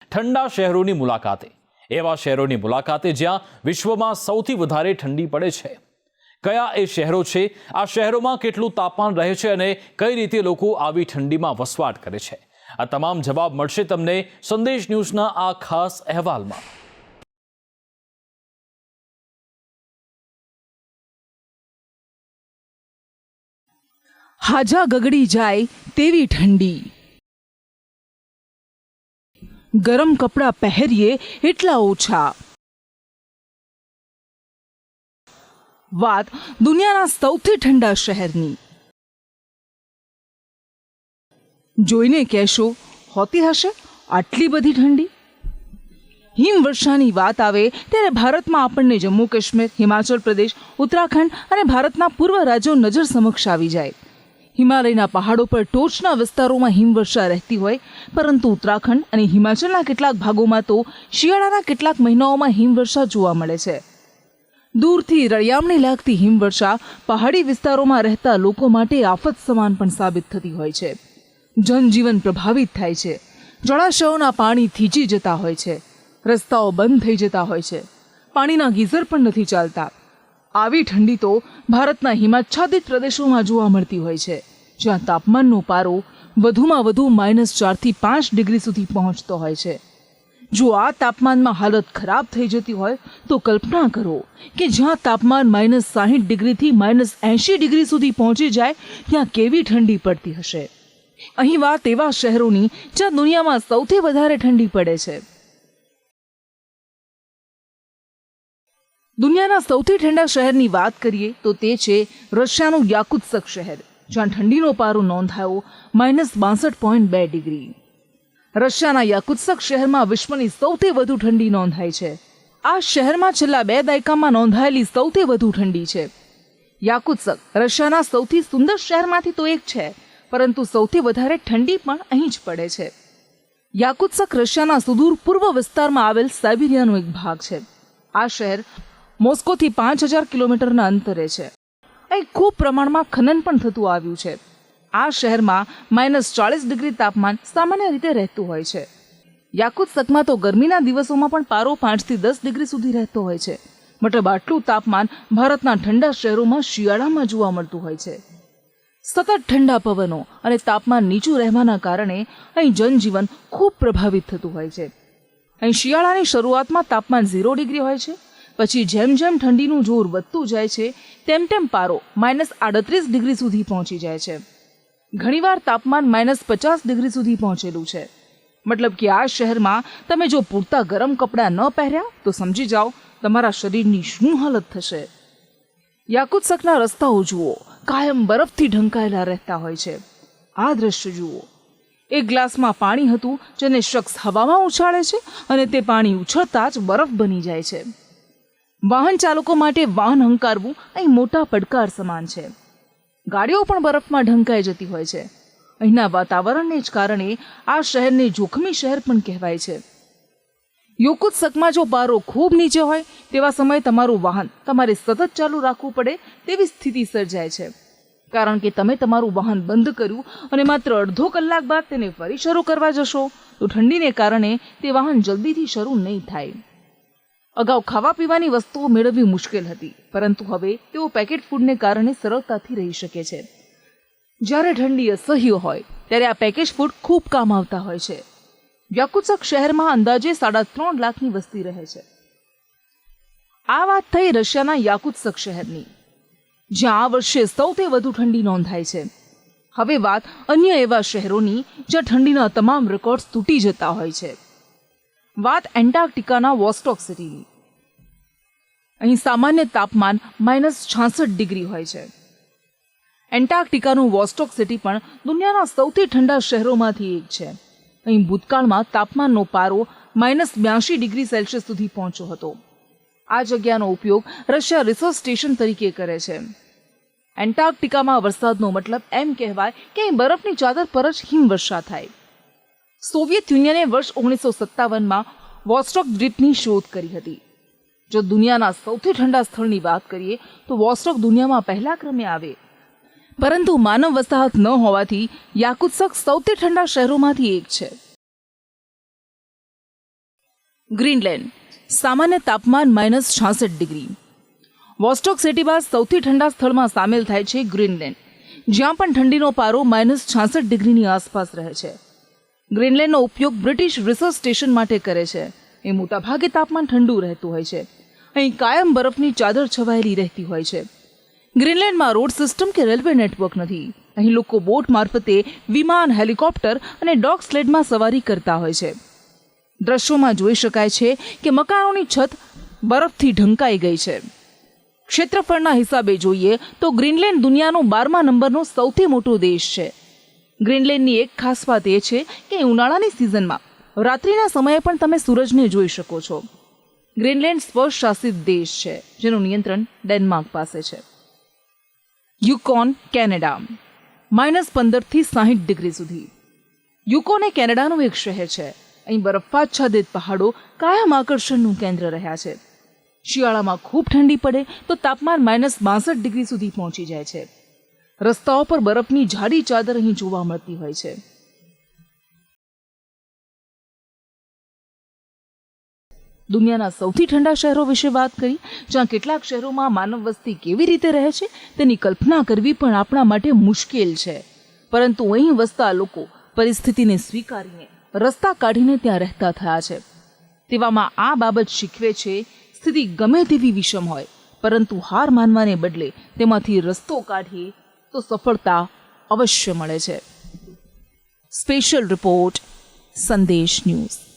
ઠંડા શહેરોની મુલાકાતે, એવા શહેરોની મુલાકાતે જ્યાં વિશ્વમાં સૌથી વધારે ઠંડી પડે છે। કયા એ શહેરો છે, આ શહેરોમાં કેટલું તાપમાન રહે છે અને કઈ રીતે લોકો આવી ઠંડીમાં વસવાટ કરે છે, આ તમામ જવાબ મળશે તમને સંદેશ ન્યૂઝના આ ખાસ અહેવાલમાં। હાજા ગગડી જાય તેવી ઠંડી, ગરમ કપડાં પહેરીએ એટલા ઓછા। વાત દુનિયાના સૌથી ઠંડા શહેરની। જોઈને કહેશો, હોતી હશે આટલી બધી ઠંડી? હિમવર્ષાની વાત આવે ત્યારે ભારતમાં આપણને જમ્મુ કાશ્મીર, હિમાચલ પ્રદેશ, ઉત્તરાખંડ અને ભારતના પૂર્વ રાજ્યો નજર સમક્ષ આવી જાય। હિમાલયના પહાડો પર ટોચના વિસ્તારોમાં હિમવર્ષા રહેતી હોય, પરંતુ ઉત્તરાખંડ અને હિમાચલના કેટલાક ભાગોમાં તો શિયાળાના કેટલાક મહિનાઓમાં હિમવર્ષા જોવા મળે છે। દૂરથી રળિયામણી લાગતી હિમવર્ષા પહાડી વિસ્તારોમાં રહેતા લોકો માટે આફત સમાન પણ સાબિત થતી હોય છે। જનજીવન પ્રભાવિત થાય છે, જળાશયોના પાણી થીજી જતા હોય છે, રસ્તાઓ બંધ થઈ જતા હોય છે, પાણીના ગીઝર પણ નથી ચાલતા। આવી ઠંડી તો ભારતના હિમાચ્છાદિત પ્રદેશોમાં જોવા મળતી હોય છે, જ્યાં તાપમાનનો પારો વધુમાં વધુ -4 થી 5 ડિગ્રી સુધી પહોંચતો હોય છે। જો આ તાપમાનમાં હાલત ખરાબ થઈ જતી હોય તો કલ્પના કરો કે જ્યાં તાપમાન -60 ડિગ્રીથી -80 ડિગ્રી સુધી પહોંચી જાય ત્યાં કેવી ઠંડી પડતી હશે। અહીં વાત એવા શહેરોની જ્યાં દુનિયામાં સૌથી વધારે ઠંડી પડે છે। દુનિયાના સૌથી ઠંડા શહેરની વાત કરીએ તો તે છે રશિયાનું યાકુત્સ્ક શહેર, જ્યાં ઠંડીનો પારો નોંધાયો -62.2 ડિગ્રી। રશિયાના યાકુત્સ્ક શહેરમાં વિશ્વની સૌથી વધુ ઠંડી નોંધાઈ છે। આ શહેરમાં છેલ્લા 2 દાયકામાં નોંધાયેલી સૌથી વધુ ઠંડી છે। યાકુત્સ્ક રશિયાના સૌથી સુંદર શહેરમાંથી તો એક છે, પરંતુ સૌથી વધારે ઠંડી પણ અહીં જ પડે છે। યાકુત્સ્ક રશિયાના સુદૂર પૂર્વ વિસ્તારમાં આવેલ સાઇબિરિયાનો એક ભાગ છે। આ શહેર મોસ્કોથી 5000 કિલોમીટરના અંતરે છે। અહીં ખૂબ પ્રમાણમાં ખનન પણ થતું આવ્યું છે। આ શહેરમાં -40 ડિગ્રી તાપમાન સામાન્ય રીતે રહેતું હોય છે। યાકુત્સ્કમાં તો ગરમીના દિવસોમાં પણ પારો 5 થી 10 ડિગ્રી સુધી રહેતો હોય છે। મતલબ આટલું તાપમાન ભારતના ઠંડા શહેરોમાં શિયાળામાં જોવા મળતું હોય છે। સતત ઠંડા પવનો અને તાપમાન નીચું રહેવાના કારણે અહીં જનજીવન ખૂબ પ્રભાવિત થતું હોય છે। અહીં શિયાળાની શરૂઆતમાં તાપમાન 0 ડિગ્રી હોય છે, પછી જેમ જેમ ઠંડીનું જોર વધતું જાય છે તેમ તેમ પારો -38 ડિગ્રી સુધી પહોંચી જાય છે। ઘણીવાર તાપમાન -50 ડિગ્રી સુધી પહોંચેલું છે। મતલબ કે આ શહેરમાં તમે જો પૂરતા ગરમ કપડાં ન પહેર્યા તો સમજી જાઓ તમારા શરીરની શું હાલત થશે। યાકુત્સ્કના રસ્તાઓ જુઓ, કાયમ બરફથી ઢંકાયેલા રહેતા હોય છે। આ દ્રશ્ય જુઓ, એક ગ્લાસમાં પાણી હતું જેને શખ્સ હવામાં ઉછાળે છે અને તે પાણી ઉછળતા જ બરફ બની જાય છે। વાહન ચાલકો માટે વાહન હંકારવું અહીં મોટા પડકાર સમાન છે। ગાડીઓ પણ બરફમાં ઢંકાઈ જતી હોય છે। અહીંના વાતાવરણને જ કારણે આ શહેરને જોખમી શહેર પણ કહેવાય છે। યાકુત્સ્કમાં જો પારો ખૂબ નીચે હોય તેવા સમયે તમારું વાહન તમારે સતત ચાલુ રાખવું પડે તેવી સ્થિતિ સર્જાય છે, કારણ કે તમે તમારું વાહન બંધ કર્યું અને માત્ર અડધો કલાક બાદ તેને ફરી શરૂ કરવા જશો તો ઠંડીને કારણે તે વાહન જલ્દીથી શરૂ નહીં થાય। અગાઉ ખાવા પીવાની વસ્તુઓ મેળવવી મુશ્કેલ હતી, પરંતુ હવે તેઓ પેકેટ ફૂડને કારણે સરળતાથી રહી શકે છે। જ્યારે ઠંડી અસહ્ય હોય ત્યારે આ પેકેજ ફૂડ ખૂબ કામ આવતા હોય છે। યાકુત્સ્ક શહેરમાં અંદાજે 3.5 લાખની વસ્તી રહે છે। આ વાત થઈ રશિયાના યાકુત્સ્ક શહેરની, જ્યાં આ વર્ષે સૌથી વધુ ઠંડી નોંધાઈ છે। હવે વાત અન્ય એવા શહેરોની જ્યાં ઠંડીના તમામ રેકોર્ડ્સ તૂટી જતા હોય છે। વાત એન્ટાર્કટિકાના વોસ્ટોક સિટીની। અહીં સામાન્ય તાપમાન -66 ડિગ્રી હોય છે। એન્ટાર્કટિકાનું વોસ્ટોક સિટી પણ દુનિયાના સૌથી ઠંડા શહેરોમાંથી એક છે। અહીં ભૂતકાળમાં તાપમાનનો પારો -82 ડિગ્રી સેલ્સિયસ સુધી પહોંચ્યો હતો। આ જગ્યાનો ઉપયોગ રશિયા રિસર્ચ સ્ટેશન તરીકે કરે છે। એન્ટાર્કટિકામાં વરસાદનો મતલબ એમ કહેવાય કે અહીં બરફની ચાદર પર જ હિમવર્ષા થાય। સોવિયત યુનિયને વર્ષ 1957માં વોસ્ટોક દ્વીપની શોધ કરી હતી। જો દુનિયાના સૌથી ઠંડા સ્થળની વાત કરીએ તો વોસ્ટોક દુનિયામાં પહેલા ક્રમે આવે, પરંતુ માનવ વસાહત ન હોવાથી યાકુત્સ્ક સૌથી ઠંડા શહેરોમાંથી એક છે। ગ્રીનલેન્ડ સામાન્ય તાપમાન -66 ડિગ્રી. વોસ્ટોક સિટી બાદ સૌથી ઠંડા સ્થળમાં સામેલ થાય છે ગ્રીનલેન્ડ, જ્યાં પણ ઠંડીનો પારો -66 ડિગ્રીની આસપાસ રહે છે. ગ્રીનલેન્ડનો ઉપયોગ બ્રિટિશ રિસર્ચ સ્ટેશન માટે કરે છે. એ મોટાભાગે તાપમાન ઠંડુ રહેતું હોય છે. અહીં કાયમ બરફની ચાદર છવાયેલી રહેતી હોય છે. ગ્રીનલેન્ડમાં રોડ સિસ્ટમ કે રેલવે નેટવર્ક નથી. અહીં લોકો બોટ મારફતે વિમાન, હેલિકોપ્ટર અને ડોગ સ્લેડમાં સવારી કરતા હોય છે. દ્રશ્યોમાં જોઈ શકાય છે કે મકાનોની છત બરફથી ઢંકાઈ ગઈ છે. ક્ષેત્રફળના હિસાબે જોઈએ તો ગ્રીનલેન્ડ દુનિયાનો 12મા નંબરનો સૌથી મોટો દેશ છે. ગ્રીનલેન્ડની એક ખાસ વાત એ છે કે ઉનાળાની સિઝનમાં રાત્રિના સમયે પણ તમે સૂરજને જોઈ શકો છો. ગ્રીનલેન્ડ સ્વશાસિત દેશ છે, જેનું નિયંત્રણ ડેનમાર્ક પાસે છે. યુકોન, કેનેડા -15 થી 60 ડિગ્રી સુધી. યુકોન એ કેનેડાનું એક શહેર છે. અહીં બરફાચ્છાદિત પહાડો કાયમ આકર્ષણનું કેન્દ્ર રહ્યા છે. શિયાળામાં ખૂબ ઠંડી પડે તો તાપમાન -62 ડિગ્રી સુધી પહોંચી જાય છે. રસ્તાઓ પર બરફની જાડી ચાદર અહીં જોવા મળતી હોય છે. દુનિયાના સૌથી ઠંડા શહેરો વિશે વાત કરી, જ્યાં કેટલાક શહેરોમાં માનવ વસ્તી કેવી રીતે રહે છે તેની કલ્પના કરવી પણ આપણા માટે મુશ્કેલ છે. પરંતુ અહીં વસતા લોકો પરિસ્થિતિને સ્વીકારીને રસ્તા કાઢીને ત્યાં રહેતા થયા છે. તેવામાં આ બાબત શીખવે છે, સ્થિતિ ગમે તેવી વિષમ હોય, પરંતુ હાર માનવાને બદલે તેમાંથી રસ્તો કાઢીએ તો સફળતા અવશ્ય મળે છે. સ્પેશિયલ રિપોર્ટ, સંદેશ ન્યૂઝ.